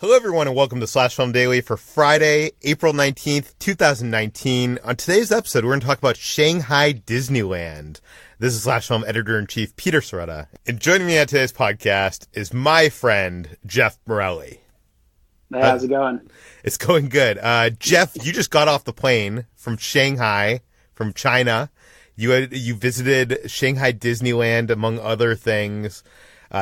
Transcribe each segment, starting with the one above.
Hello, everyone, and welcome to Slash Film Daily for Friday, April 19th, 2019. On today's episode, we're going to talk about Shanghai Disneyland. This is Slash Film Editor-in-Chief Peter Sciretta. And joining me on today's podcast is my friend, Jeff Morreale. Hey, how's it going? It's going good. Jeff, you just got off the plane from Shanghai, from China. You visited Shanghai Disneyland, among other things.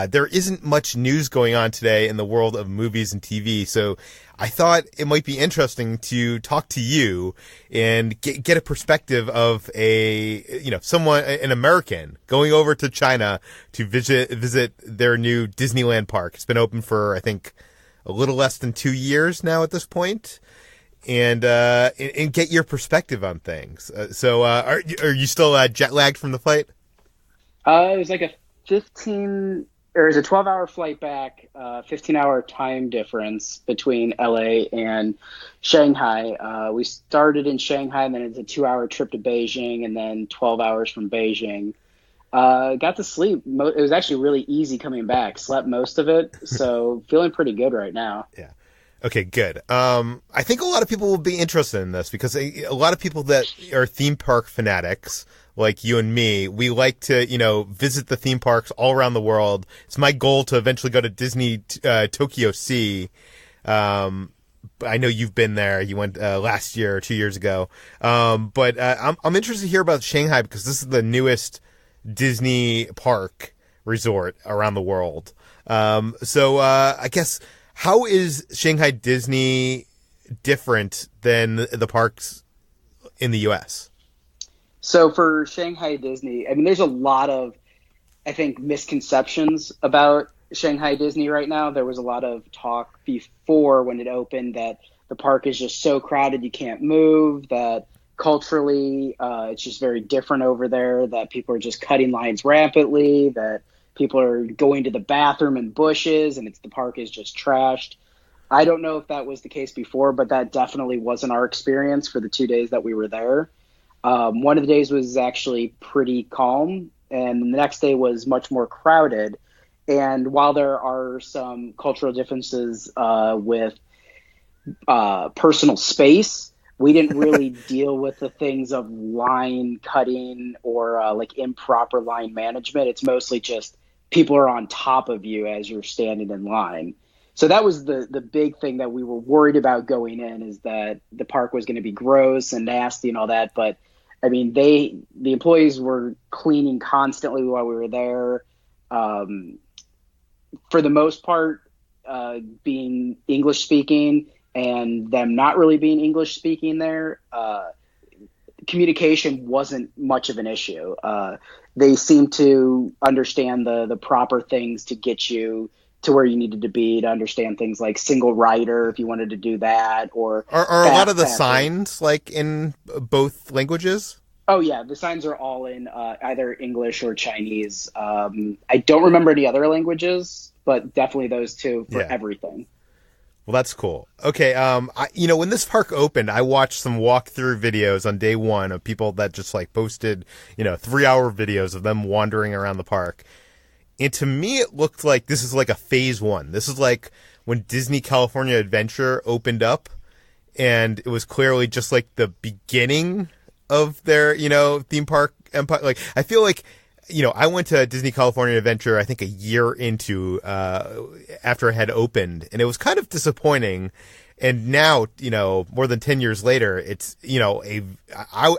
There isn't much news going on today in the world of movies and TV, so I thought it might be interesting to talk to you and get a perspective of an American going over to China to visit their new Disneyland park. It's been open for, I think, a little less than 2 years now at this point, and get your perspective on things. So are you still jet lagged from the flight? It was like a 12-hour flight back, 15-hour time difference between LA and Shanghai. We started in Shanghai, and then it's a 2-hour trip to Beijing, and then 12 hours from Beijing. Got to sleep. It was actually really easy coming back. Slept most of it, so feeling pretty good right now. Yeah. Okay, good. I think a lot of people will be interested in this because a lot of people that are theme park fanatics, like you and me, we like to, visit the theme parks all around the world. It's my goal to eventually go to Disney Tokyo Sea. I know you've been there. You went last year or 2 years ago. But I'm interested to hear about Shanghai because this is the newest Disney park resort around the world. So I guess, how is Shanghai Disney different than the parks in the U.S.? So for Shanghai Disney, I mean, there's a lot of, I think, misconceptions about Shanghai Disney right now. There was a lot of talk before when it opened that the park is just so crowded you can't move, that culturally it's just very different over there, that people are just cutting lines rampantly, that people are going to the bathroom in bushes, and the park is just trashed. I don't know if that was the case before, but that definitely wasn't our experience for the 2 days that we were there. One of the days was actually pretty calm, and the next day was much more crowded. And while there are some cultural differences with personal space, we didn't really deal with the things of line cutting or like improper line management. It's mostly just people are on top of you as you're standing in line. So that was the big thing that we were worried about going in, is that the park was going to be gross and nasty and all that. But I mean, the employees were cleaning constantly while we were there. For the most part, being English speaking, and them not really being English speaking there, communication wasn't much of an issue. They seemed to understand the proper things to get you to where you needed to be, to understand things like single rider if you wanted to do that, or are a lot of the signs like in both languages? Oh yeah, the signs are all in either English or Chinese. I don't remember any other languages, but definitely those two for everything. Well, that's cool. Okay, when this park opened, I watched some walkthrough videos on day one of people that just like posted, 3-hour videos of them wandering around the park. And to me, it looked like this is like a phase one. This is like when Disney California Adventure opened up, and it was clearly just like the beginning of their, theme park empire. Like, I feel like, I went to Disney California Adventure, I think a year into, after it had opened, and it was kind of disappointing. And now, more than 10 years later, it's, I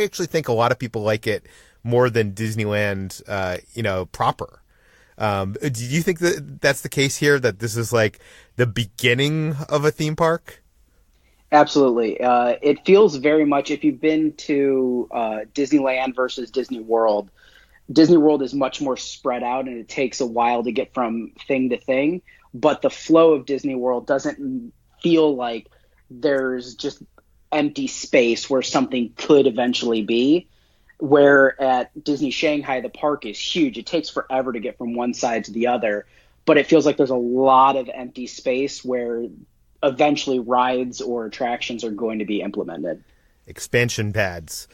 actually think a lot of people like it more than Disneyland, proper. Do you think that that's the case here, that this is like the beginning of a theme park? Absolutely. It feels very much, if you've been to Disneyland versus Disney World is much more spread out, and it takes a while to get from thing to thing. But the flow of Disney World doesn't feel like there's just empty space where something could eventually be. Where at Disney Shanghai, the park is huge. It takes forever to get from one side to the other, but it feels like there's a lot of empty space where eventually rides or attractions are going to be implemented. Expansion pads.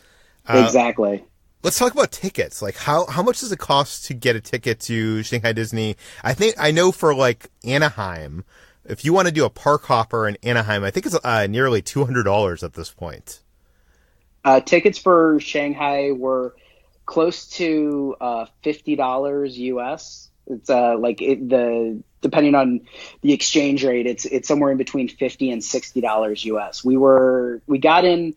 Exactly. Let's talk about tickets. Like, how much does it cost to get a ticket to Shanghai Disney? I know for like Anaheim, If you want to do a park hopper in Anaheim, I think it's nearly $200 at this point. Tickets for Shanghai were close to $50 US. It's depending on the exchange rate, it's somewhere in between $50 and $60 US. We got in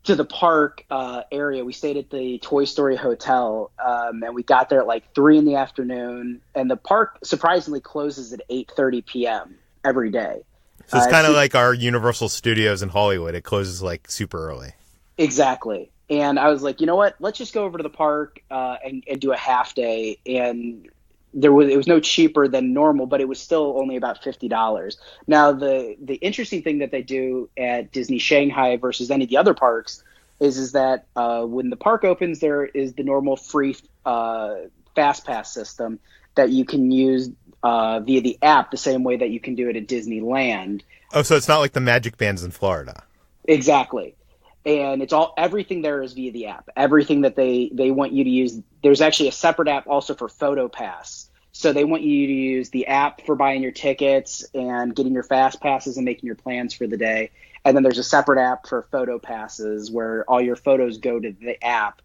to the park area. We stayed at the Toy Story Hotel, and we got there at like 3 p.m. And the park surprisingly closes at 8:30 p.m. every day. So it's kind of like our Universal Studios in Hollywood. It closes like super early. Exactly. And I was like, you know what? Let's just go over to the park and do a half day. And it was no cheaper than normal, but it was still only about $50. Now, the interesting thing that they do at Disney Shanghai versus any of the other parks is that when the park opens, there is the normal free fast pass system that you can use via the app, the same way that you can do it at Disneyland. Oh, so it's not like the Magic Bands in Florida. Exactly. And everything there is via the app. Everything that they want you to use. There's actually a separate app also for PhotoPass. So they want you to use the app for buying your tickets and getting your fast passes and making your plans for the day. And then there's a separate app for photo passes where all your photos go to the app.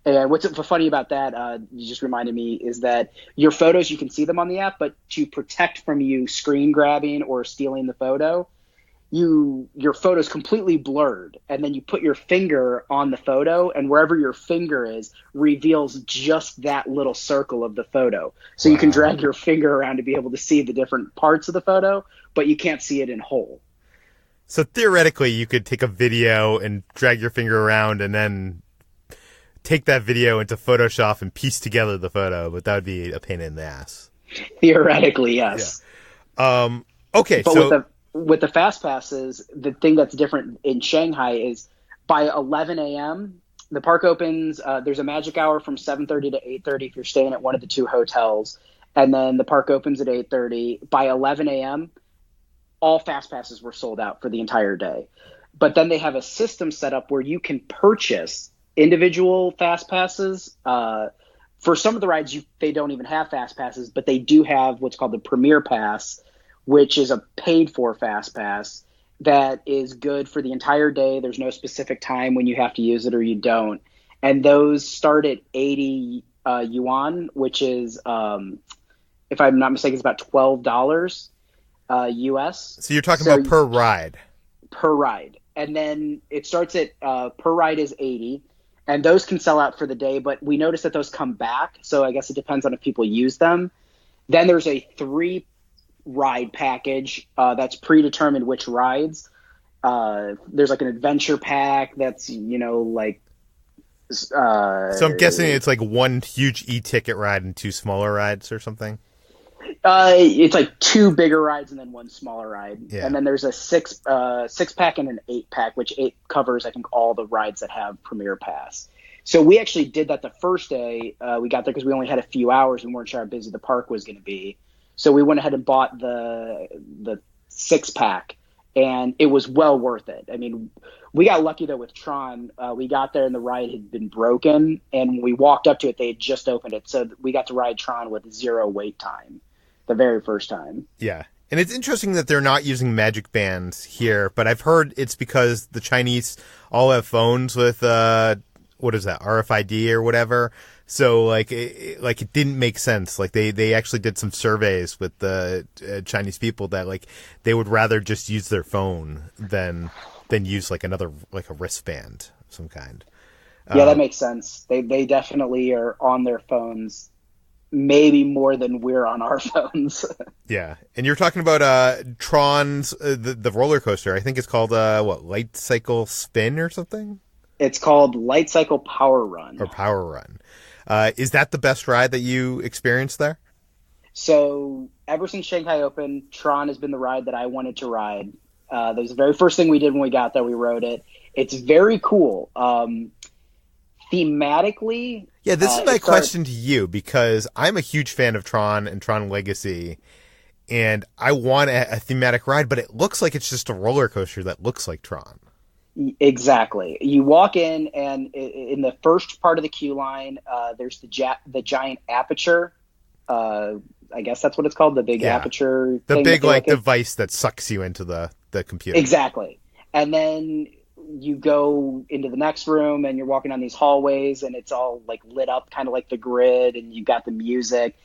And what's funny about that, you just reminded me, is that your photos, you can see them on the app, but to protect from you screen grabbing or stealing the photo, your photo's completely blurred, and then you put your finger on the photo, and wherever your finger is reveals just that little circle of the photo. So You can drag your finger around to be able to see the different parts of the photo, but you can't see it in whole. So theoretically, you could take a video and drag your finger around and then take that video into Photoshop and piece together the photo, but that would be a pain in the ass. Theoretically, yes. Yeah. Okay, but so with the fast passes, the thing that's different in Shanghai is by 11 a.m. the park opens. There's a magic hour from 7:30 to 8:30 if you're staying at one of the two hotels, and then the park opens at 8:30. By 11 a.m., all fast passes were sold out for the entire day. But then they have a system set up where you can purchase individual fast passes. For some of the rides, they don't even have fast passes, but they do have what's called the Premier Pass, which is a paid-for fast pass that is good for the entire day. There's no specific time when you have to use it or you don't. And those start at 80 yuan, which is, if I'm not mistaken, it's about $12 US. So you're talking about per ride? Per ride. And then it starts at, per ride is 80. And those can sell out for the day, but we notice that those come back. So I guess it depends on if people use them. Then there's a 3-ride package that's predetermined which rides. There's like an adventure pack that's, so I'm guessing it's like one huge e-ticket ride and 2 smaller rides or something? It's like 2 bigger rides and then 1 smaller ride. Yeah. And then there's a 6-pack and an 8-pack, which 8 covers, I think, all the rides that have Premier Pass. So we actually did that the first day we got there because we only had a few hours and weren't sure how busy the park was going to be. So we went ahead and bought the 6-pack, and it was well worth it. I mean, we got lucky though with Tron. We got there and the ride had been broken, and when we walked up to it, they had just opened it. So we got to ride Tron with 0 wait time the very first time. Yeah. And it's interesting that they're not using magic bands here, but I've heard it's because the Chinese all have phones with, what is that, RFID or whatever. So it didn't make sense. Like they actually did some surveys with the Chinese people that they would rather just use their phone than use another a wristband of some kind. Yeah, that makes sense. They definitely are on their phones, maybe more than we're on our phones. Yeah, and you're talking about Tron's the roller coaster. I think it's called Light Cycle Spin or something. It's called Light Cycle Power Run. Or Power Run. Is that the best ride that you experienced there? So ever since Shanghai opened, Tron has been the ride that I wanted to ride. That was the very first thing we did when we got there. We rode it. It's very cool. Thematically... Yeah, this is my question to you, because I'm a huge fan of Tron and Tron Legacy, and I want a thematic ride, but it looks like it's just a roller coaster that looks like Tron. Exactly. You walk in, and in the first part of the queue line, there's the giant aperture I guess that's what it's called, the big aperture the thing big like device that sucks you into the computer. Exactly. And then you go into the next room and you're walking down these hallways and it's all like lit up kind of like the grid, and you got the music.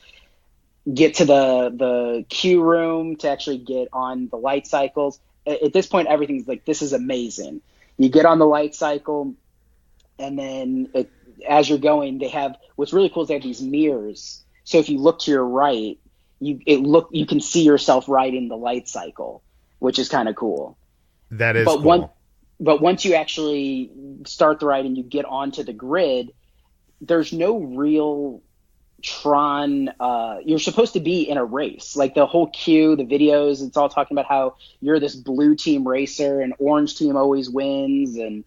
Get to the queue room to actually get on the light cycles. At this point, everything's like, this is amazing. You get on the light cycle, and then as you're going, what's really cool is they have these mirrors. So if you look to your right, you can see yourself riding the light cycle, which is kind of cool. That is cool. But once you actually start the ride and you get onto the grid, there's no real Tron. You're supposed to be in a race. Like the whole queue, the videos, it's all talking about how you're this blue team racer and orange team always wins. And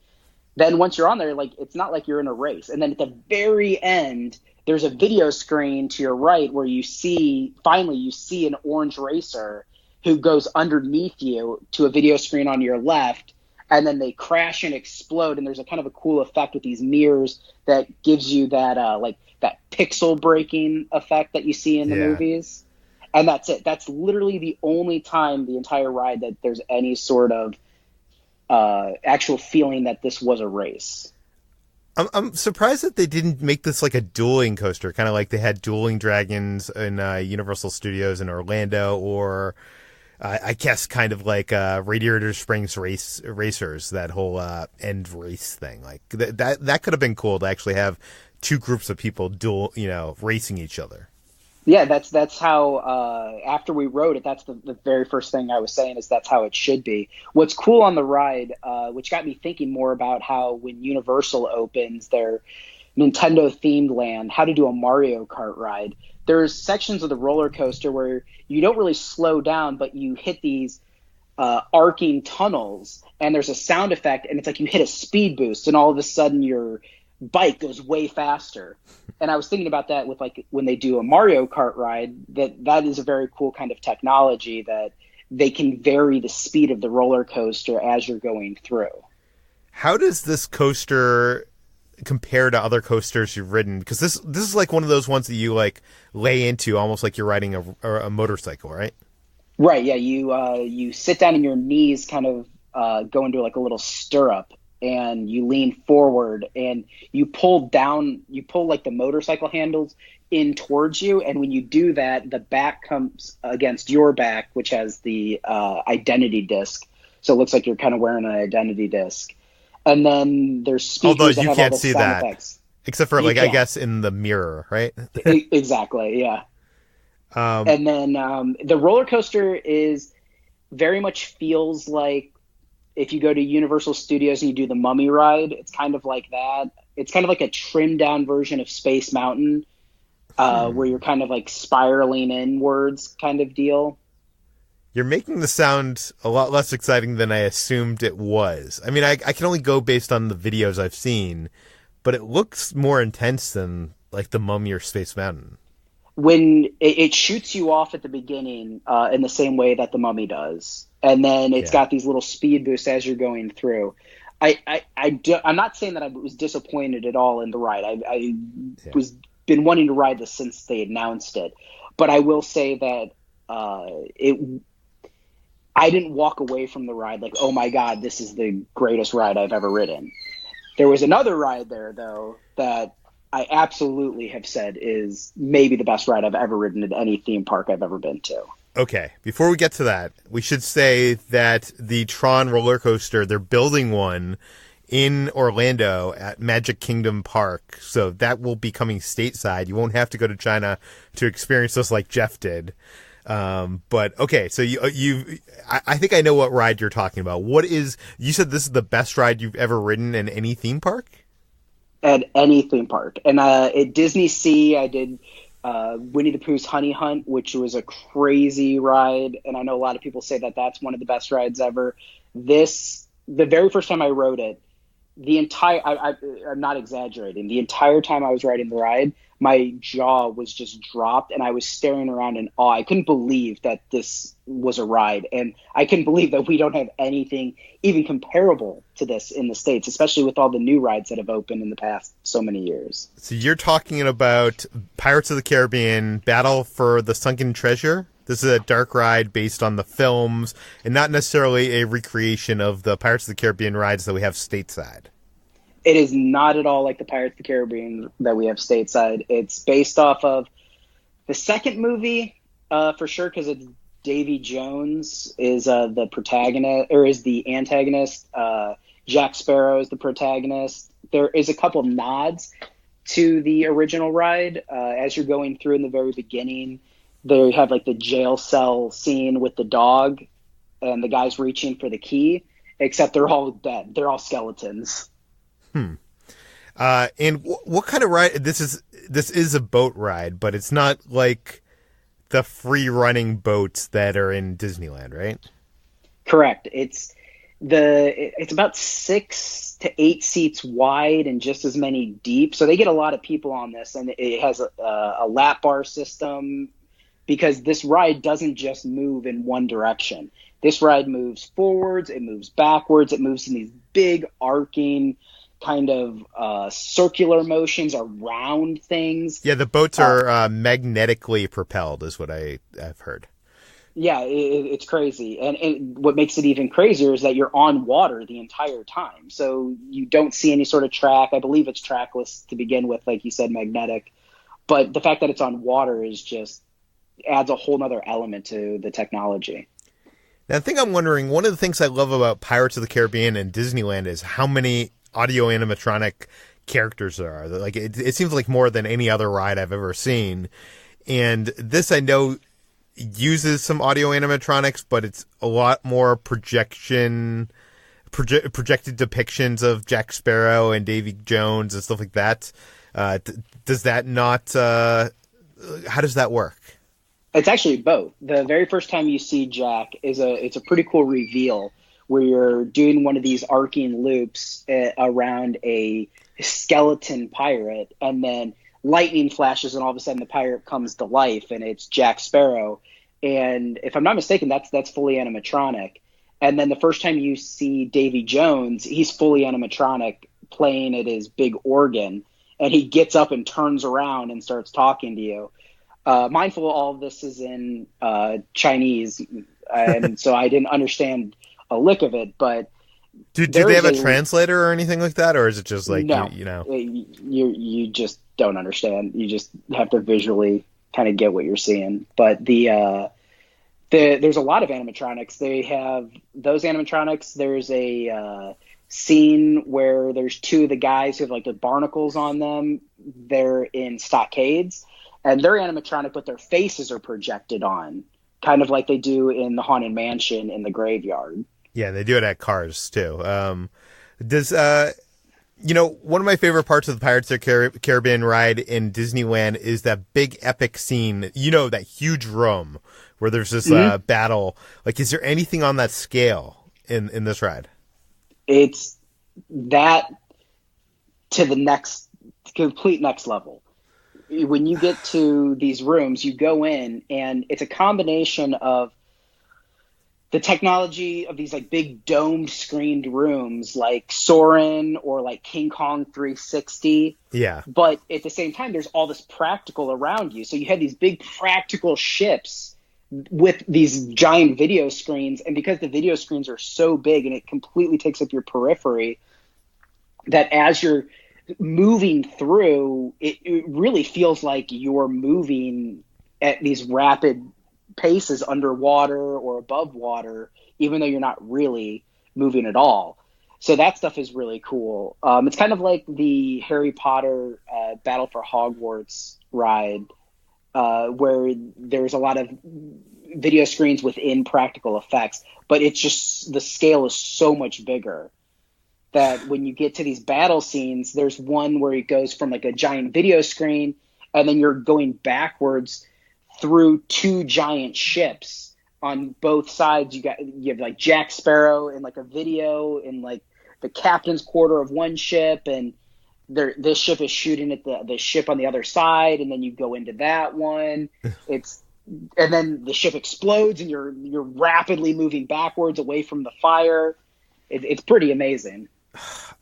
then once you're on there, like, it's not like you're in a race. And then at the very end, there's a video screen to your right where you see an orange racer who goes underneath you to a video screen on your left, and then they crash and explode. And there's a kind of a cool effect with these mirrors that gives you that that pixel breaking effect that you see in the movies. And that's it. That's literally the only time the entire ride that there's any sort of actual feeling that this was a race. I'm surprised that they didn't make this like a dueling coaster, kind of like they had dueling dragons in Universal Studios in Orlando, or I guess kind of like Radiator Springs Racers, that whole end race thing. Like that could have been cool to actually have two groups of people racing each other. Yeah, that's how, after we wrote it, that's the very first thing I was saying, is that's how it should be. What's cool on the ride, which got me thinking more about how when Universal opens their Nintendo-themed land, how to do a Mario Kart ride. There's sections of the roller coaster where you don't really slow down, but you hit these arcing tunnels, and there's a sound effect, and it's like you hit a speed boost, and all of a sudden your bike goes way faster. And I was thinking about that with like when they do a Mario Kart ride, that is a very cool kind of technology that they can vary the speed of the roller coaster as you're going through. How does this coaster compare to other coasters you've ridden? Because this is like one of those ones that you like lay into almost like you're riding a motorcycle, right? Right. Yeah. You sit down and your knees kind of go into like a little stirrup, and you lean forward and you pull like the motorcycle handles in towards you. And when you do that, the back comes against your back, which has the identity disc. So it looks like you're kind of wearing an identity disc. And then there's speakers. Although that you have can't all the see sound that effects. Except for like, I guess in the mirror, right? Exactly. Yeah. And then the roller coaster very much feels like, if you go to Universal Studios and you do the Mummy ride, it's kind of like that. It's kind of like a trimmed down version of Space Mountain, where you're kind of like spiraling inwards kind of deal. You're making the sound a lot less exciting than I assumed it was. I mean, I can only go based on the videos I've seen, but it looks more intense than like the Mummy or Space Mountain. When it shoots you off at the beginning in the same way that the Mummy does. And then it's got these little speed boosts as you're going through. I'm not saying that I was disappointed at all in the ride. I was been wanting to ride this since they announced it. But I will say that I didn't walk away from the ride like, oh my God, this is the greatest ride I've ever ridden. There was another ride there, though, that I absolutely have said is maybe the best ride I've ever ridden at any theme park I've ever been to. Okay, before we get to that, we should say that the Tron roller coaster, they're building one in Orlando at Magic Kingdom Park. So that will be coming stateside. You won't have to go to China to experience this like Jeff did. But okay, so I think I know what ride you're talking about. You said this is the best ride you've ever ridden in any theme park? At any theme park. And at Disney Sea, I did Winnie the Pooh's Honey Hunt, which was a crazy ride. And I know a lot of people say that that's one of the best rides ever. The very first time I rode it, I'm not exaggerating. The entire time I was riding the ride, my jaw was just dropped, and I was staring around in awe. I couldn't believe that this was a ride, and I couldn't believe that we don't have anything even comparable to this in the States, especially with all the new rides that have opened in the past so many years. So you're talking about Pirates of the Caribbean: Battle for the Sunken Treasure? This is a dark ride based on the films and not necessarily a recreation of the Pirates of the Caribbean rides that we have stateside. It is not at all like the Pirates of the Caribbean that we have stateside. It's based off of the second movie, for sure, because it's Davy Jones is the protagonist, or is the antagonist. Jack Sparrow is the protagonist. There is a couple nods to the original ride as you're going through in the very beginning. They have like the jail cell scene with the dog and the guys reaching for the key, except they're all dead. They're all skeletons. And what kind of ride? This is a boat ride, but it's not like the free running boats that are in Disneyland, right? Correct. It's about 6 to 8 seats wide and just as many deep. So they get a lot of people on this, and it has a lap bar system, because this ride doesn't just move in one direction. This ride moves forwards, it moves backwards, it moves in these big arcing kind of circular motions around things. Yeah, the boats are magnetically propelled is what I've heard. Yeah, it's crazy. And what makes it even crazier is that you're on water the entire time. So you don't see any sort of track. I believe it's trackless to begin with, like you said, magnetic. But the fact that it's on water is just adds a whole nother element to the technology. Now, I think I'm wondering, one of the things I love about Pirates of the Caribbean and Disneyland is how many audio animatronic characters there are. Like it seems like more than any other ride I've ever seen. And this, I know, uses some audio animatronics, but it's a lot more projected depictions of Jack Sparrow and Davy Jones and stuff like that. Does that not? How does that work? It's actually both. The very first time you see Jack it's a pretty cool reveal where you're doing one of these arcing loops around a skeleton pirate, and then lightning flashes, and all of a sudden the pirate comes to life, and it's Jack Sparrow. And if I'm not mistaken, that's fully animatronic. And then the first time you see Davy Jones, he's fully animatronic, playing at his big organ, and he gets up and turns around and starts talking to you. Mindful all of this is in Chinese, and so I didn't understand a lick of it. But do they have a translator or anything like that, or is it just like no? You just don't understand. You just have to visually kind of get what you're seeing. But there's a lot of animatronics. They have those animatronics. There's a scene where there's two of the guys who have like the barnacles on them. They're in stockades. And they're animatronic, but their faces are projected on, kind of like they do in the Haunted Mansion in the graveyard. Yeah, they do it at Cars, too. One of my favorite parts of the Pirates of the Caribbean ride in Disneyland is that big epic scene, that huge room where there's this battle. Like, is there anything on that scale in this ride? It's that to the complete next level. When you get to these rooms, you go in, and it's a combination of the technology of these like big domed screened rooms like Sauron or like King Kong 360. Yeah. But at the same time, there's all this practical around you. So you have these big practical ships with these giant video screens. And because the video screens are so big and it completely takes up your periphery, that as you're moving through, it really feels like you're moving at these rapid paces underwater or above water, even though you're not really moving at all. So that stuff is really cool. It's kind of like the Harry Potter Battle for Hogwarts ride, where there's a lot of video screens within practical effects, but it's just the scale is so much bigger that when you get to these battle scenes, there's one where it goes from like a giant video screen, and then you're going backwards through two giant ships on both sides. You have like Jack Sparrow in like a video in like the captain's quarter of one ship, and this ship is shooting at the ship on the other side, and then you go into that one. And then the ship explodes, and you're rapidly moving backwards away from the fire. It's pretty amazing.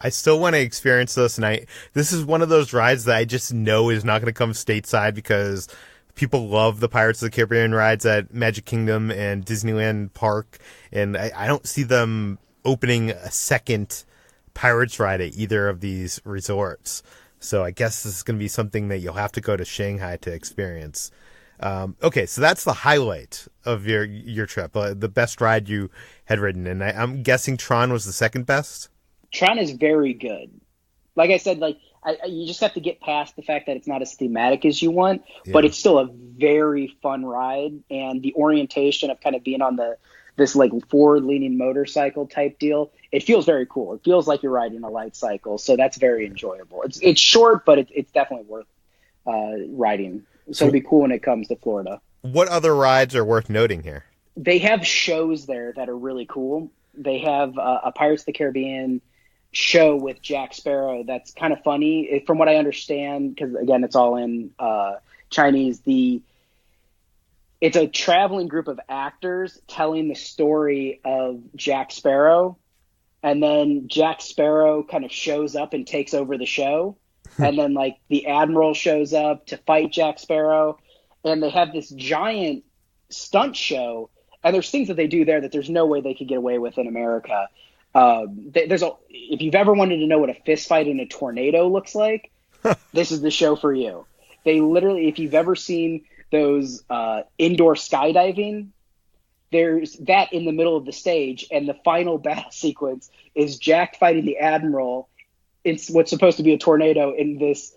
I still want to experience this, and this is one of those rides that I just know is not going to come stateside because people love the Pirates of the Caribbean rides at Magic Kingdom and Disneyland Park, and I don't see them opening a second Pirates ride at either of these resorts. So I guess this is going to be something that you'll have to go to Shanghai to experience. Okay, so that's the highlight of your trip, the best ride you had ridden, and I'm guessing Tron was the second best? Tron is very good. Like I said, you just have to get past the fact that it's not as thematic as you want, but it's still a very fun ride, and the orientation of kind of being on this like forward-leaning motorcycle type deal, it feels very cool. It feels like you're riding a light cycle, so that's very enjoyable. It's short, but it's definitely worth riding. So it'll be cool when it comes to Florida. What other rides are worth noting here? They have shows there that are really cool. They have a Pirates of the Caribbean show with Jack Sparrow that's kind of funny. From what I understand, because again, it's all in Chinese, it's a traveling group of actors telling the story of Jack Sparrow, and then Jack Sparrow kind of shows up and takes over the show. And then like the Admiral shows up to fight Jack Sparrow, and they have this giant stunt show. And there's things that they do there that there's no way they could get away with in America. If you've ever wanted to know what a fist fight in a tornado looks like, this is the show for you. They literally, if you've ever seen those indoor skydiving, there's that in the middle of the stage, and the final battle sequence is Jack fighting the Admiral. It's what's supposed to be a tornado in this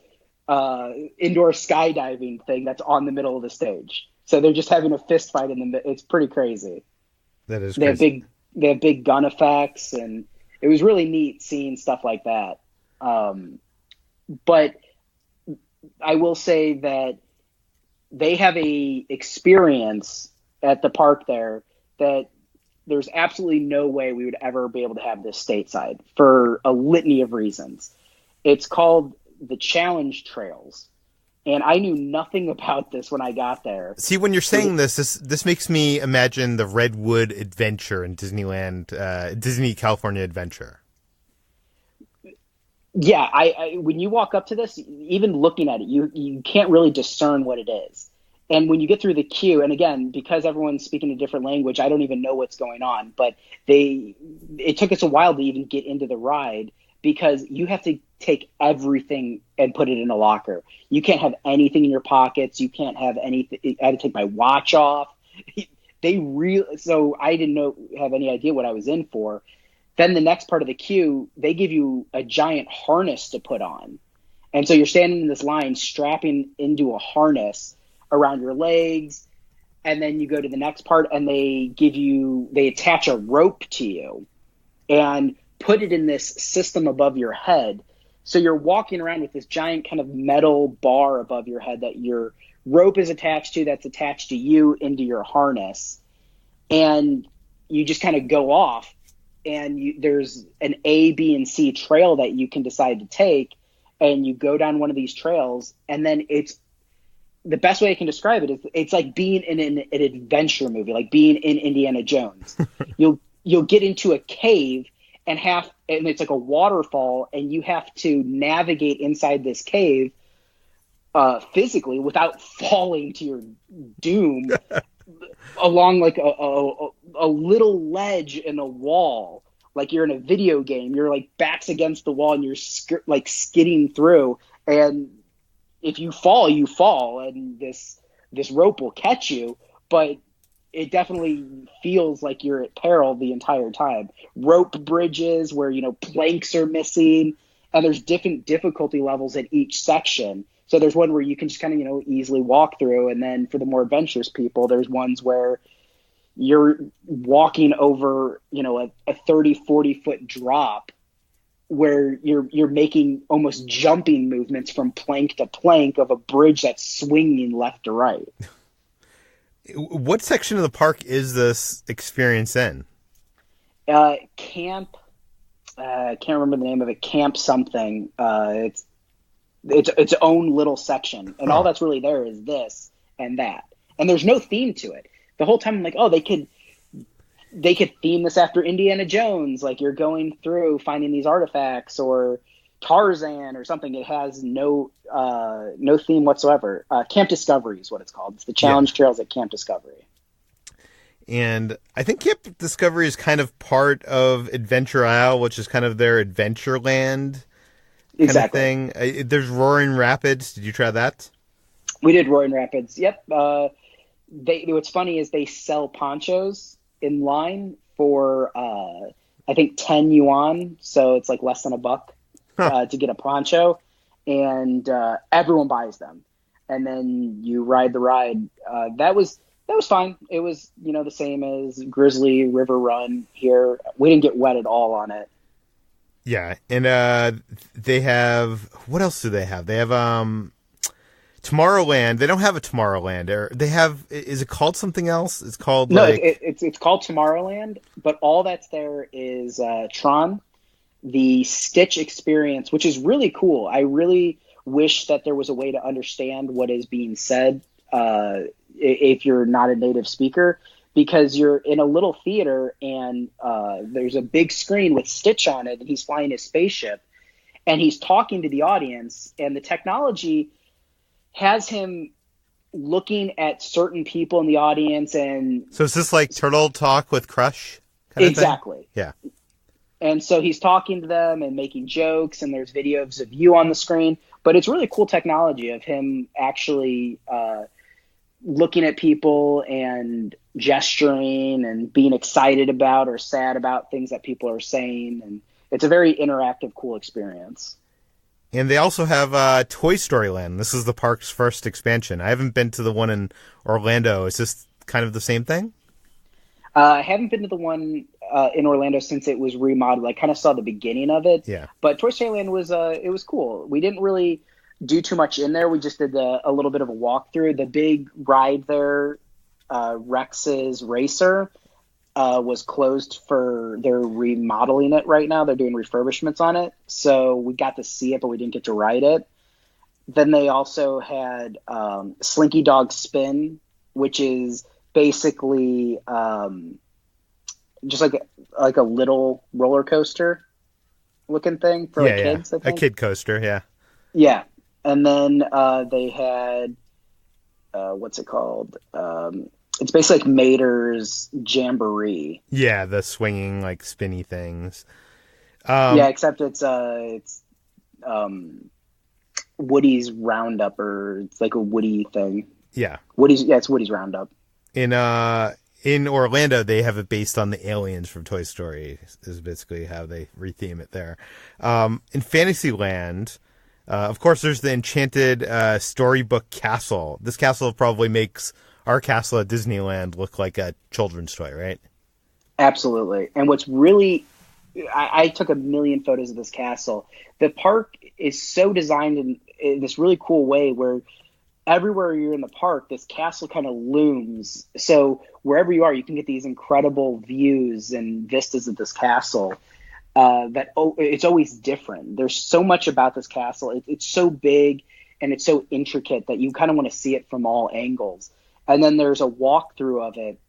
indoor skydiving thing that's on the middle of the stage. So they're just having a fist fight in the. It's pretty crazy. That is crazy. They have big gun effects, and it was really neat seeing stuff like that. But I will say that they have a experience at the park there that there's absolutely no way we would ever be able to have this stateside for a litany of reasons. It's called the Challenge Trails. And I knew nothing about this when I got there. See, when you're saying this makes me imagine the Redwood Adventure in Disneyland, Disney California Adventure. Yeah, when you walk up to this, even looking at it, you can't really discern what it is. And when you get through the queue, and again, because everyone's speaking a different language, I don't even know what's going on. But it took us a while to even get into the ride because you have to take everything and put it in a locker. You can't have anything in your pockets. You can't have anything. I had to take my watch off. So I didn't have any idea what I was in for. Then the next part of the queue, they give you a giant harness to put on. And so you're standing in this line strapping into a harness around your legs, and then you go to the next part and they attach a rope to you and put it in this system above your head. So you're walking around with this giant kind of metal bar above your head that your rope is attached to, that's attached to you into your harness. And you just kind of go off, and there's an A, B, and C trail that you can decide to take, and you go down one of these trails, and then the best way I can describe it is it's like being in an adventure movie, like being in Indiana Jones. You'll get into a cave and it's like a waterfall, and you have to navigate inside this cave physically without falling to your doom along like a little ledge in a wall. Like you're in a video game, you're like backs against the wall and you're like skidding through, and if you fall, you fall, and this rope will catch you, but it definitely feels like you're at peril the entire time. Rope bridges where, planks are missing, and there's different difficulty levels at each section. So there's one where you can just kind of, easily walk through, and then for the more adventurous people, there's ones where you're walking over, a 30, 40-foot drop where you're making almost jumping movements from plank to plank of a bridge that's swinging left to right. What section of the park is this experience in? Camp I can't remember the name of it. Camp something. It's its own little section, and all that's really there is this and that, and there's no theme to it. The whole time I'm like, oh, they could theme this after Indiana Jones, like you're going through finding these artifacts, or Tarzan or something. It has no theme whatsoever. Camp Discovery is what it's called. It's the Challenge Trails at Camp Discovery. And I think Camp Discovery is kind of part of Adventure Isle, which is kind of their Adventureland kind of thing. There's Roaring Rapids. Did you try that? We did Roaring Rapids. Yep. What's funny is they sell ponchos in line for I think 10 yuan, so it's like less than $1 to get a poncho, and everyone buys them, and then you ride the ride. That was fine. It was the same as Grizzly River Run here. We didn't get wet at all on it. Yeah, and they have, what else do they have? They have Tomorrowland. They don't have a Tomorrowland. Or they have, is it called something else? It's called it's called Tomorrowland, but all that's there is Tron, the Stitch experience, which is really cool. I really wish that there was a way to understand what is being said if you're not a native speaker, because you're in a little theater and there's a big screen with Stitch on it, and he's flying his spaceship, and he's talking to the audience, and the technology has him looking at certain people in the audience. And so is this like Turtle Talk with Crush kind exactly of thing? Yeah. And so he's talking to them and making jokes, and there's videos of you on the screen, but it's really cool technology of him actually looking at people and gesturing and being excited about or sad about things that people are saying. And it's a very interactive, cool experience. And they also have Toy Story Land. This is the park's first expansion. I haven't been to the one in Orlando. Is this kind of the same thing? I haven't been to the one in Orlando since it was remodeled. I kind of saw the beginning of it. Yeah. But Toy Story Land was it was cool. We didn't really do too much in there. We just did a little bit of a walkthrough. The big ride there, Rex's Racer, was closed for, they're remodeling it right now. They're doing refurbishments on it. So we got to see it, but we didn't get to ride it. Then they also had Slinky Dog Spin, which is basically just like a little roller coaster looking thing for kids. I think. A kid coaster, yeah. Yeah. And then they had, what's it called? It's basically like Mater's Jamboree. Yeah, the swinging, like, spinny things. Yeah, except it's Woody's Roundup, or it's like a Woody thing. Yeah. It's Woody's Roundup. In Orlando, they have it based on the aliens from Toy Story, is basically how they retheme it there. In Fantasyland, of course, there's the Enchanted Storybook Castle. This castle probably makes our castle at Disneyland look like a children's toy, right? Absolutely. And what's really, I took a million photos of this castle. The park is so designed in this really cool way where everywhere you're in the park, this castle kind of looms. So wherever you are, you can get these incredible views and vistas of this castle. It's always different. There's so much about this castle. It's so big and it's so intricate that you kind of want to see it from all angles. And then there's a walkthrough of it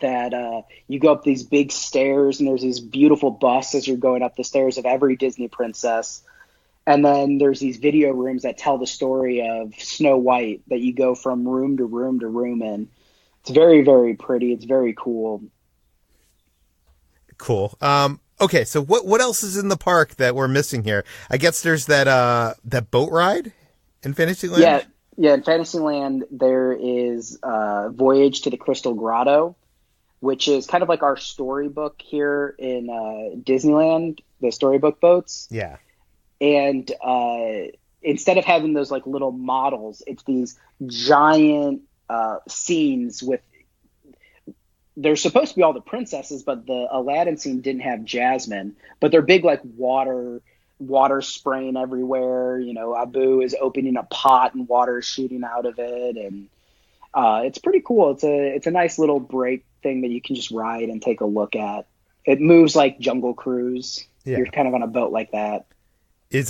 that you go up these big stairs, and there's these beautiful busts as you're going up the stairs of every Disney princess. And then there's these video rooms that tell the story of Snow White that you go from room to room to room in. It's very, very pretty. It's very cool. Cool. Okay, so what else is in the park that we're missing here? I guess there's that boat ride in Fantasyland? Yeah, in Fantasyland, there is Voyage to the Crystal Grotto, which is kind of like our storybook here in Disneyland, the storybook boats. Yeah. And instead of having those like little models, it's these giant scenes with, they're supposed to be all the princesses, but the Aladdin scene didn't have Jasmine, but they're big like water spraying everywhere. You know, Abu is opening a pot and water is shooting out of it, and it's pretty cool. It's a nice little break thing that you can just ride and take a look at. It moves like Jungle Cruise. You're Yeah. kind of on a boat like that. Is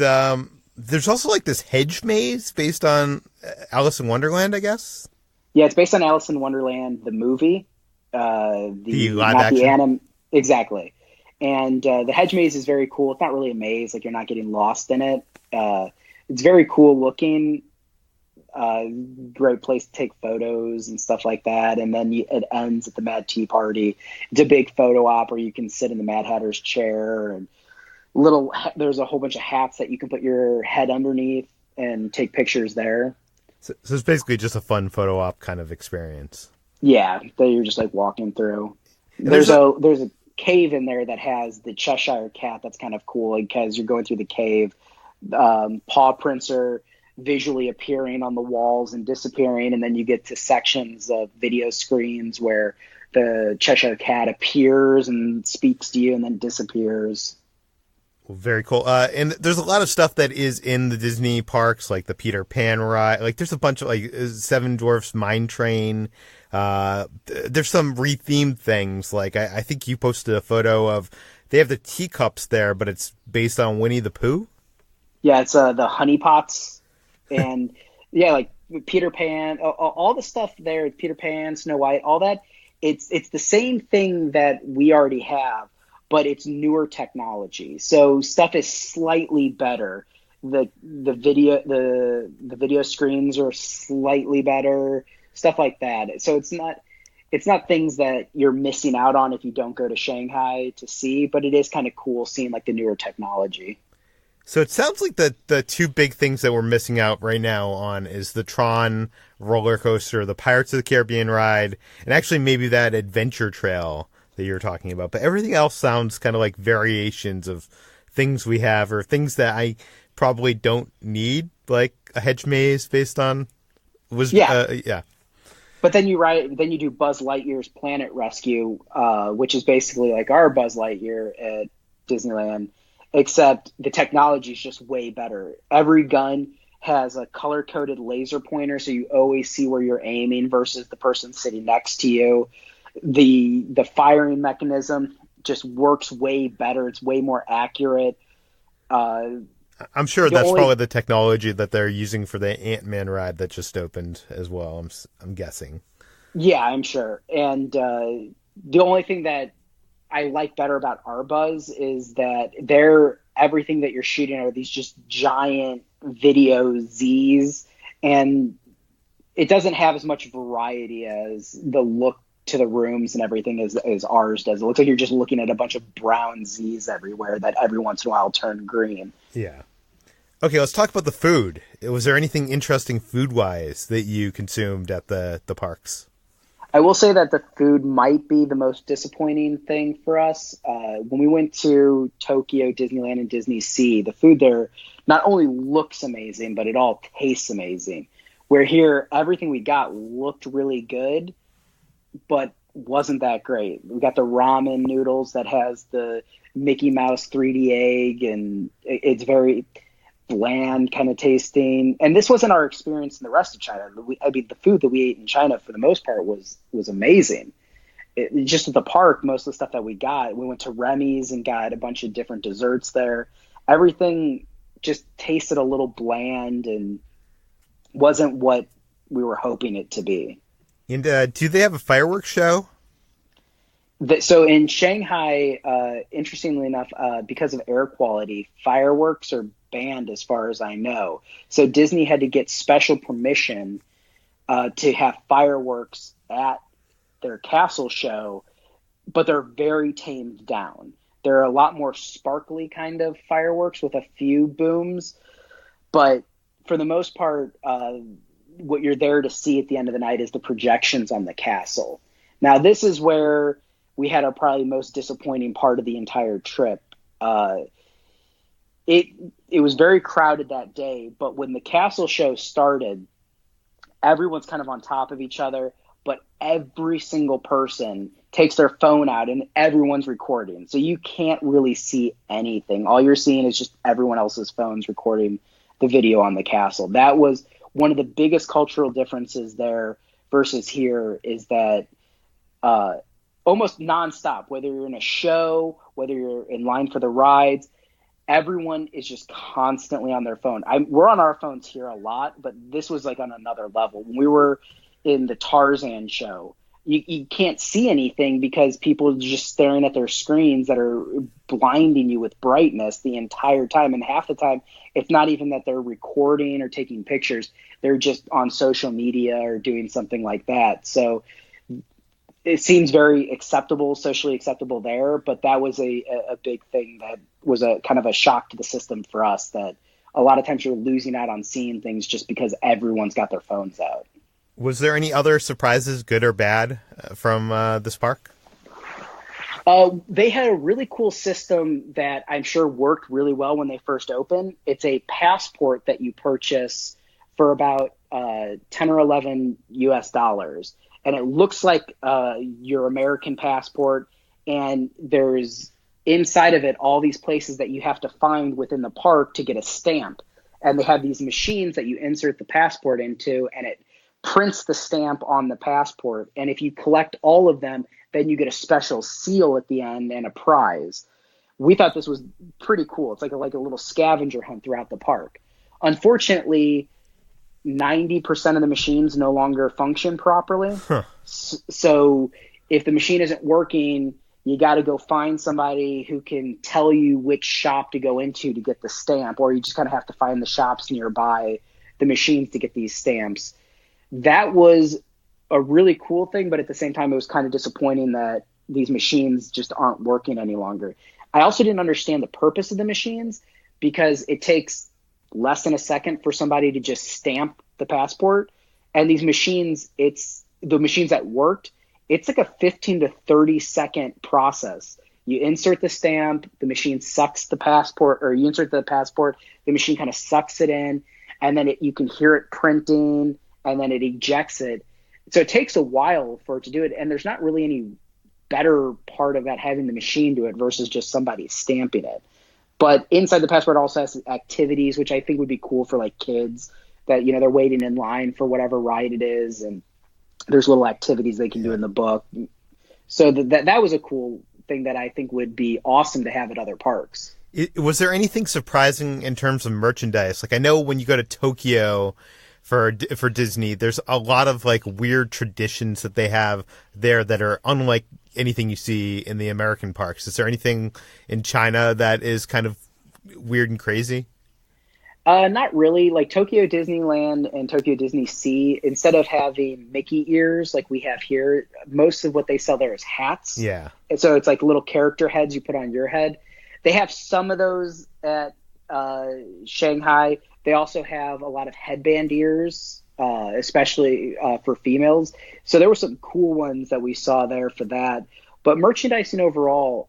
there's also like this hedge maze based on Alice in Wonderland, I guess. Yeah, it's based on Alice in Wonderland, the movie. The The live not the action. anim Exactly. And the hedge maze is very cool. It's not really a maze, like you're not getting lost in it. It's very cool looking. Uh, Great place to take photos and stuff like that. And then it ends at the Mad Tea Party. It's a big photo op where you can sit in the Mad Hatter's chair, and there's a whole bunch of hats that you can put your head underneath and take pictures there. So it's basically just a fun photo op kind of experience. Yeah, that you're just like walking through. And there's There's a cave in there that has the Cheshire Cat. That's kind of cool because you're going through the cave. Paw prints are visually appearing on the walls and disappearing, and then you get to sections of video screens where the Cheshire Cat appears and speaks to you and then disappears. very cool. And there's a lot of stuff that is in the Disney parks, like the Peter Pan ride. Like there's a bunch of like Seven Dwarfs Mine Train. There's some rethemed things. Like I think you posted a photo of, they have the teacups there, but it's based on Winnie the Pooh. Yeah, it's the honey pots, and yeah, like Peter Pan, all the stuff there, Peter Pan, Snow White, all that. It's the same thing that we already have, but it's newer technology. So stuff is slightly better. The video screens are slightly better, stuff like that. So it's not things that you're missing out on if you don't go to Shanghai to see, but it is kind of cool seeing like the newer technology. So it sounds like the two big things that we're missing out right now on is the Tron roller coaster, the Pirates of the Caribbean ride, and actually maybe that adventure trail that you're talking about. But everything else sounds kind of like variations of things we have, or things that I probably don't need, like a hedge maze based on Yeah. yeah. But then you do Buzz Lightyear's Planet Rescue, which is basically like our Buzz Lightyear at Disneyland, except the technology is just way better. Every gun has a color-coded laser pointer, so you always see where you're aiming versus the person sitting next to you. The firing mechanism just works way better. It's way more accurate. I'm sure The that's only probably the technology that they're using for the Ant-Man ride that just opened as well. I'm guessing. Yeah, I'm sure. And the only thing that I like better about our Buzz is that everything that you're shooting are these just giant video Z's, and it doesn't have as much variety as the look to the rooms and everything as ours does. It looks like you're just looking at a bunch of brown Z's everywhere that every once in a while turn green. Yeah. Okay, let's talk about the food. Was there anything interesting food-wise that you consumed at the parks? I will say that the food might be the most disappointing thing for us. When we went to Tokyo, Disneyland, and Disney Sea, the food there not only looks amazing, but it all tastes amazing. Where here, everything we got looked really good, but wasn't that great. We got the ramen noodles that has the Mickey Mouse 3D egg, and it's very bland kind of tasting. And this wasn't our experience in the rest of China. The food that we ate in China for the most part was amazing. Just at the park, most of the stuff that we went to Remy's and got a bunch of different desserts there. Everything just tasted a little bland and wasn't what we were hoping it to be. And do they have a fireworks show? So in Shanghai, interestingly enough, because of air quality, fireworks are banned as far as I know. So Disney had to get special permission to have fireworks at their castle show, but they're very tamed down. They're a lot more sparkly kind of fireworks with a few booms, but for the most part, what you're there to see at the end of the night is the projections on the castle. Now, this is where we had our probably most disappointing part of the entire trip. It was very crowded that day, but when the castle show started, everyone's kind of on top of each other, but every single person takes their phone out and everyone's recording. So you can't really see anything. All you're seeing is just everyone else's phones recording the video on the castle. That was one of the biggest cultural differences there versus here, is that almost nonstop, whether you're in a show, whether you're in line for the rides, everyone is just constantly on their phone. We're on our phones here a lot, but this was like on another level. When we were in the Tarzan show, you can't see anything because people are just staring at their screens that are blinding you with brightness the entire time. And half the time, it's not even that they're recording or taking pictures. They're just on social media or doing something like that. So it seems very acceptable, socially acceptable there. But that was a big thing that was a kind of a shock to the system for us, that a lot of times you're losing out on seeing things just because everyone's got their phones out. Was there any other surprises, good or bad, from this park? They had a really cool system that I'm sure worked really well when they first opened. It's a passport that you purchase for about 10 or 11 US dollars. And it looks like your American passport. And there's inside of it all these places that you have to find within the park to get a stamp. And they have these machines that you insert the passport into, and it prints the stamp on the passport. And if you collect all of them, then you get a special seal at the end and a prize. We thought this was pretty cool. It's like a little scavenger hunt throughout the park. Unfortunately, 90% of the machines no longer function properly. Huh. So if the machine isn't working, you got to go find somebody who can tell you which shop to go into to get the stamp, or you just kind of have to find the shops nearby the machines to get these stamps. That was a really cool thing, but at the same time, it was kind of disappointing that these machines just aren't working any longer. I also didn't understand the purpose of the machines, because it takes less than a second for somebody to just stamp the passport. And these machines, the machines that worked, it's like a 15 to 30 second process. You insert the stamp, the machine sucks the passport, or you insert the passport, the machine kind of sucks it in, and then you can hear it printing, and then it ejects it. So it takes a while for it to do it, and there's not really any better part of that having the machine do it versus just somebody stamping it. But inside the passport also has activities, which I think would be cool for like kids that, they're waiting in line for whatever ride it is, and there's little activities they can do in the book. So that was a cool thing that I think would be awesome to have at other parks. Was there anything surprising in terms of merchandise? Like, I know when you go to Tokyo for Disney, there's a lot of like weird traditions that they have there that are unlike anything you see in the American parks. Is there anything in China that is kind of weird and crazy? Not really. Like Tokyo Disneyland and Tokyo Disney Sea, instead of having Mickey ears like we have here, most of what they sell there is hats. Yeah. And so it's like little character heads you put on your head. They have some of those at Shanghai. They also have a lot of headband ears, especially for females. So there were some cool ones that we saw there for that. But merchandising overall,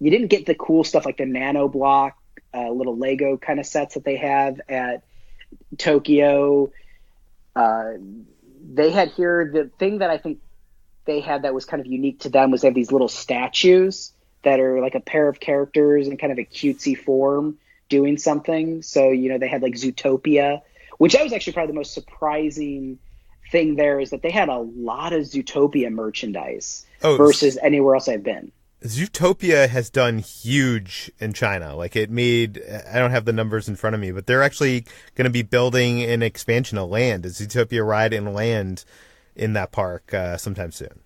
you didn't get the cool stuff like the nano block, little Lego kind of sets that they have at Tokyo. They had here, the thing that I think they had that was kind of unique to them was they have these little statues that are like a pair of characters in kind of a cutesy form doing something. So, they had like Zootopia, which that was actually probably the most surprising thing there, is that they had a lot of Zootopia merchandise versus anywhere else I've been. Zootopia has done huge in China. Like it made, I don't have the numbers in front of me, but they're actually going to be building an expansion of land, a Zootopia ride and land in that park sometime soon.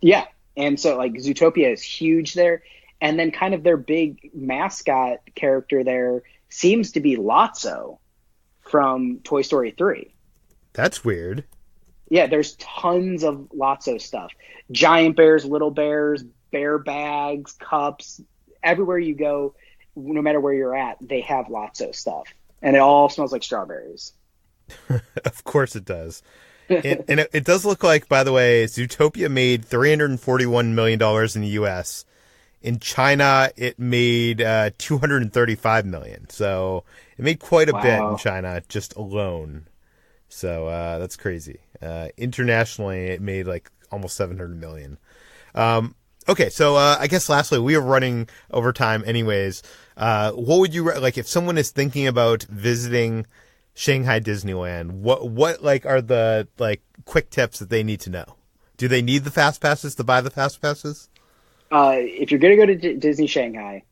Yeah. And so like Zootopia is huge there. And then kind of their big mascot character there seems to be Lotso from Toy Story 3. That's weird. Yeah, there's tons of Lotso stuff. Giant bears, little bears, bear bags, cups. Everywhere you go, no matter where you're at, they have Lotso stuff. And it all smells like strawberries. Of course it does. And it does look like, by the way, Zootopia made $341 million in the U.S., in China, it made $235 million. So it made quite a bit in China just alone. So that's crazy. Internationally, it made like almost $700 million. Okay, so I guess lastly, we are running over time anyways. What would you like if someone is thinking about visiting Shanghai Disneyland? What like are the like quick tips that they need to know? Do they need the fast passes to buy the fast passes? If you're going to go to Disney Shanghai,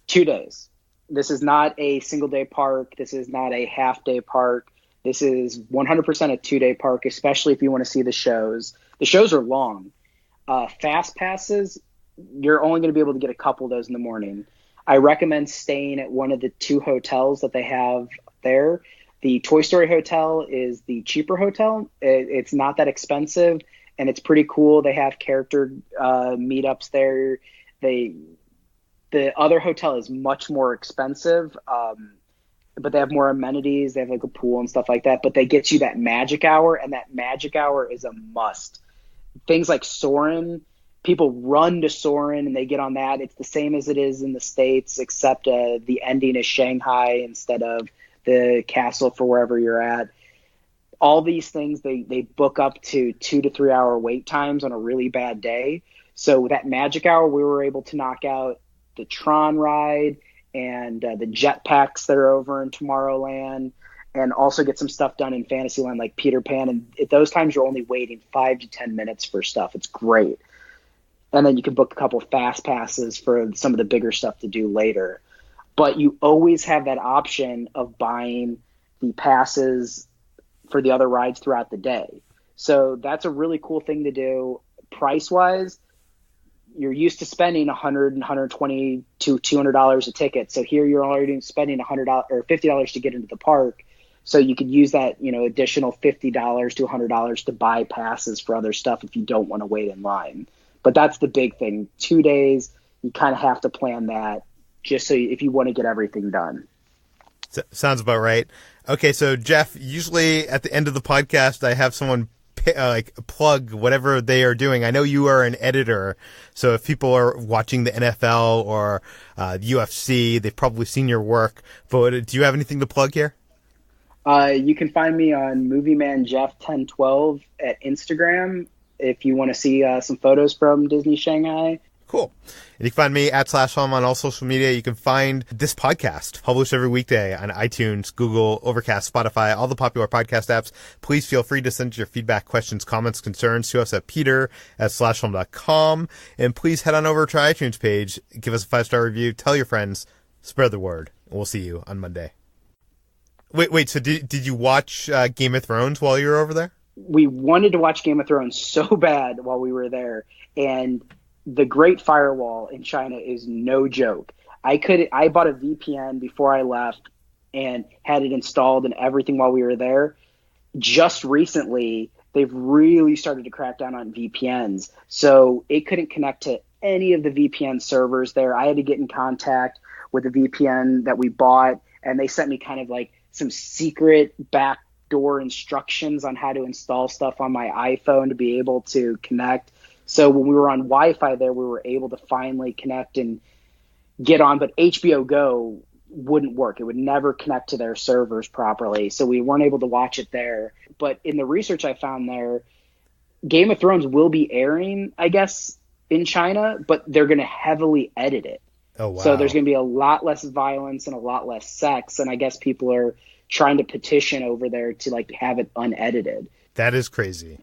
2 days. This is not a single-day park. This is not a half-day park. This is 100% a 2-day park, especially if you want to see the shows. The shows are long. Fast passes, you're only going to be able to get a couple of those in the morning. I recommend staying at one of the 2 hotels that they have there. The Toy Story Hotel is the cheaper hotel. It's not that expensive, and it's pretty cool. They have character meetups there. The other hotel is much more expensive, but they have more amenities. They have like a pool and stuff like that. But they get you that magic hour, and that magic hour is a must. Things like Sauron, people run to Sauron and they get on that. It's the same as it is in the States, except the ending is Shanghai instead of the castle for wherever you're at. All these things, they book up to 2 to 3 hour wait times on a really bad day. So with that magic hour, we were able to knock out the Tron ride and the jetpacks that are over in Tomorrowland, and also get some stuff done in Fantasyland like Peter Pan. And at those times, you're only waiting 5 to 10 minutes for stuff. It's great. And then you can book a couple of fast passes for some of the bigger stuff to do later. But you always have that option of buying the passes for the other rides throughout the day. So that's a really cool thing to do. Price-wise, you're used to spending $100, $120 to $200 a ticket. So here you're already spending $100 or $50 to get into the park. So you could use that, additional $50 to $100 to buy passes for other stuff if you don't want to wait in line. But that's the big thing. 2 days, you kind of have to plan that just so if you want to get everything done. Sounds about right. Okay, so Jeff, usually at the end of the podcast, I have someone plug whatever they are doing. I know you are an editor, so if people are watching the NFL or UFC, they've probably seen your work. But do you have anything to plug here? You can find me on MovieManJeff1012 at Instagram if you want to see some photos from Disney Shanghai. Cool. And you can find me at /home on all social media. You can find this podcast published every weekday on iTunes, Google, Overcast, Spotify, all the popular podcast apps. Please feel free to send your feedback, questions, comments, concerns to us at peter@slashfilm.com. And please head on over to our iTunes page, give us a 5-star review, tell your friends, spread the word. And we'll see you on Monday. Wait, so did you watch Game of Thrones while you were over there? We wanted to watch Game of Thrones so bad while we were there, and the Great Firewall in China is no joke. I bought a VPN before I left and had it installed and everything while we were there. Just recently, they've really started to crack down on VPNs. So it couldn't connect to any of the VPN servers there. I had to get in contact with the VPN that we bought, and they sent me kind of like some secret backdoor instructions on how to install stuff on my iPhone to be able to connect. So when we were on Wi-Fi there, we were able to finally connect and get on, but HBO Go wouldn't work. It would never connect to their servers properly. So we weren't able to watch it there. But in the research I found there, Game of Thrones will be airing, I guess, in China, but they're going to heavily edit it. Oh, wow. So there's going to be a lot less violence and a lot less sex. And I guess people are trying to petition over there to have it unedited. That is crazy.